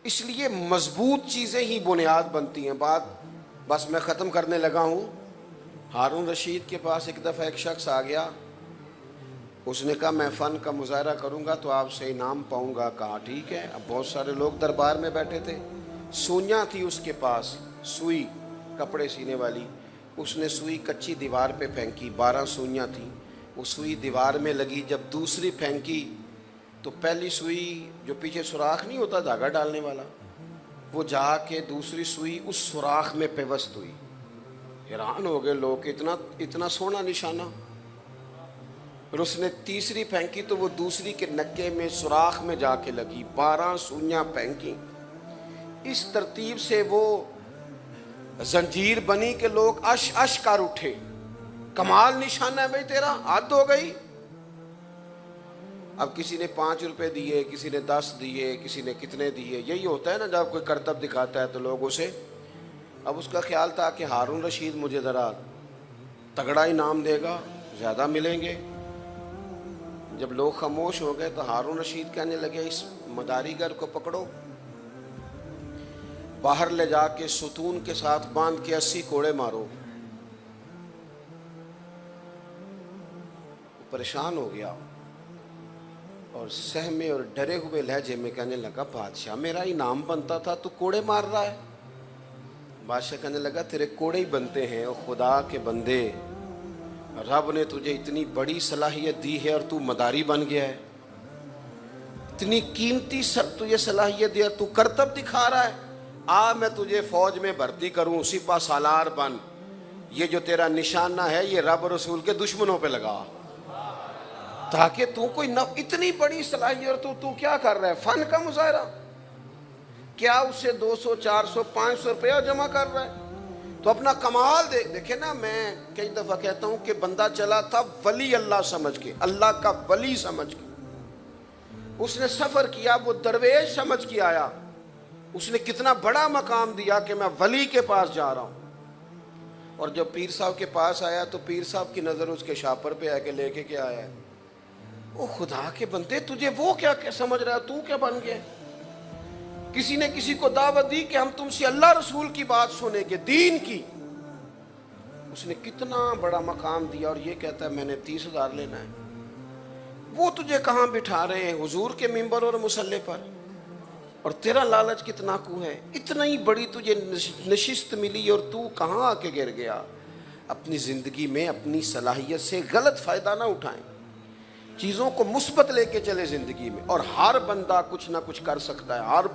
اس لیے مضبوط چیزیں ہی بنیاد بنتی ہیں. بس میں ختم کرنے لگا ہوں. ہارون رشید کے پاس ایک دفعہ ایک شخص آ گیا. اس نے کہا میں فن کا مظاہرہ کروں گا تو آپ سے انعام پاؤں گا. کہا ٹھیک ہے. اب بہت سارے لوگ دربار میں بیٹھے تھے. سوئیاں تھی اس کے پاس, سوئی کپڑے سینے والی. اس نے سوئی کچی دیوار پہ پھینکی. 12 سوئیاں تھیں. وہ سوئی دیوار میں لگی. جب دوسری پھینکی تو پہلی سوئی جو پیچھے سوراخ نہیں ہوتا دھاگا ڈالنے والا, وہ جا کے دوسری سوئی اس سوراخ میں پیوست ہوئی. حیران ہو گئے لوگ, اتنا سونا نشانہ. پھر اس نے تیسری پھینکی تو وہ دوسری کے نکے میں سوراخ میں جا کے لگی. 12 سوئیاں پھینکی. اس ترتیب سے وہ زنجیر بنی کہ لوگ اش کر اٹھے. کمال نشانہ ہے بھائی تیرا, حد ہو گئی. اب کسی نے 5 روپے دیے, کسی نے 10 دیے, کسی نے کتنے دیے. یہی ہوتا ہے نا جب کوئی کرتب دکھاتا ہے تو لوگ اسے. اب اس کا خیال تھا کہ ہارون رشید مجھے ذرا تگڑا انعام دے گا, زیادہ ملیں گے. جب لوگ خاموش ہو گئے تو ہارون رشید کہنے لگے اس مداری گر کو پکڑو, باہر لے جا کے ستون کے ساتھ باندھ کے 80 کوڑے مارو. پریشان ہو گیا اور سہمے اور ڈرے ہوئے لہجے میں کہنے لگا بادشاہ میرا انعام بنتا تھا, تو کوڑے مار رہا ہے. بادشاہ کہنے لگا تیرے کوڑے ہی بنتے ہیں. اور خدا کے بندے, رب نے تجھے اتنی بڑی صلاحیت دی ہے اور تو مداری بن گیا ہے. اتنی قیمتی تجھے صلاحیت دی ہے, تو کرتب دکھا رہا ہے. میں تجھے فوج میں بھرتی کروں, سپہ سالار بن. یہ جو تیرا نشانہ ہے یہ رب رسول کے دشمنوں پہ لگا, تاکہ تو کوئی اتنی بڑی صلاحیت تو کیا کر رہا ہے, فن کا مظاہرہ. کیا اسے 200 400 500 روپیہ جمع کر رہا ہے. تو اپنا کمال دیکھیں نا. میں کئی دفعہ کہتا ہوں کہ بندہ چلا تھا ولی اللہ سمجھ کے, اللہ کا ولی سمجھ کے. اس نے سفر کیا, وہ درویش سمجھ کے آیا. اس نے کتنا بڑا مقام دیا کہ میں ولی کے پاس جا رہا ہوں. اور جب پیر صاحب کے پاس آیا تو پیر صاحب کی نظر اس کے شاپر پہ آ کے لے کے کیا آیا ہے, او خدا کے بندے تجھے وہ کیا سمجھ رہا ہے, تو کیا بن گیا. کسی نے کسی کو دعوت دی کہ ہم تم سے اللہ رسول کی بات سنیں گے, دین کی. اس نے کتنا بڑا مقام دیا اور یہ کہتا ہے میں نے 30,000 لینا ہے. وہ تجھے کہاں بٹھا رہے ہیں, حضور کے منبر اور مصلی پر, اور تیرا لالچ کتنا کو ہے. اتنا ہی بڑی تجھے نشست ملی اور تو کہاں آ کے گر گیا. اپنی زندگی میں اپنی صلاحیت سے غلط فائدہ نہ اٹھائیں, چیزوں کو مثبت لے کے چلے زندگی میں. اور ہر بندہ کچھ نہ کچھ کر سکتا ہے, ہر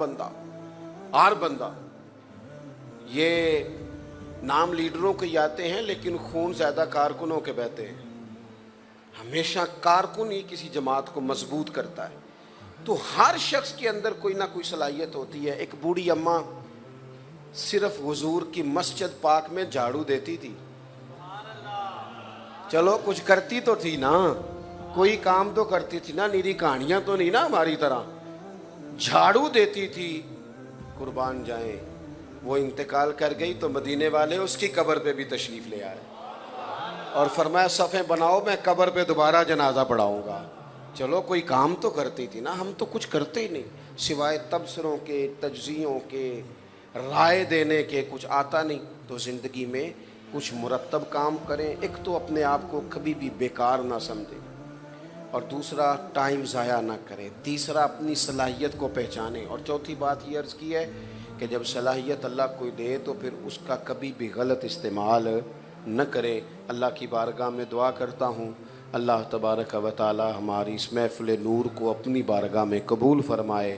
بندہ. یہ نام لیڈروں کے ہی آتے ہیں لیکن خون زیادہ کارکنوں کے بہتے ہیں. ہمیشہ کارکن ہی کسی جماعت کو مضبوط کرتا ہے. تو ہر شخص کے اندر کوئی نہ کوئی صلاحیت ہوتی ہے. ایک بوڑھی اماں صرف حضور کی مسجد پاک میں جھاڑو دیتی تھی. چلو کچھ کرتی تو تھی نا, کوئی کام تو کرتی تھی نا, نیری کہانیاں تو نہیں نا ہماری طرح. جھاڑو دیتی تھی. قربان جائیں, وہ انتقال کر گئی تو مدینے والے اس کی قبر پہ بھی تشریف لے آئے اور فرمایا صفیں بناؤ, میں قبر پہ دوبارہ جنازہ پڑھاؤں گا. چلو کوئی کام تو کرتی تھی نا. ہم تو کچھ کرتے ہی نہیں, سوائے تبصروں کے, تجزیوں کے, رائے دینے کے کچھ آتا نہیں. تو زندگی میں کچھ مرتب کام کریں. ایک تو اپنے آپ کو کبھی بھی بیکار نہ سمجھیں, اور دوسرا ٹائم ضائع نہ کریں. تیسرا اپنی صلاحیت کو پہچانیں. اور چوتھی بات یہ عرض کی ہے کہ جب صلاحیت اللہ کو دے تو پھر اس کا کبھی بھی غلط استعمال نہ کرے. اللہ کی بارگاہ میں دعا کرتا ہوں اللہ تبارک و تعالی ہماری اس محفل نور کو اپنی بارگاہ میں قبول فرمائے.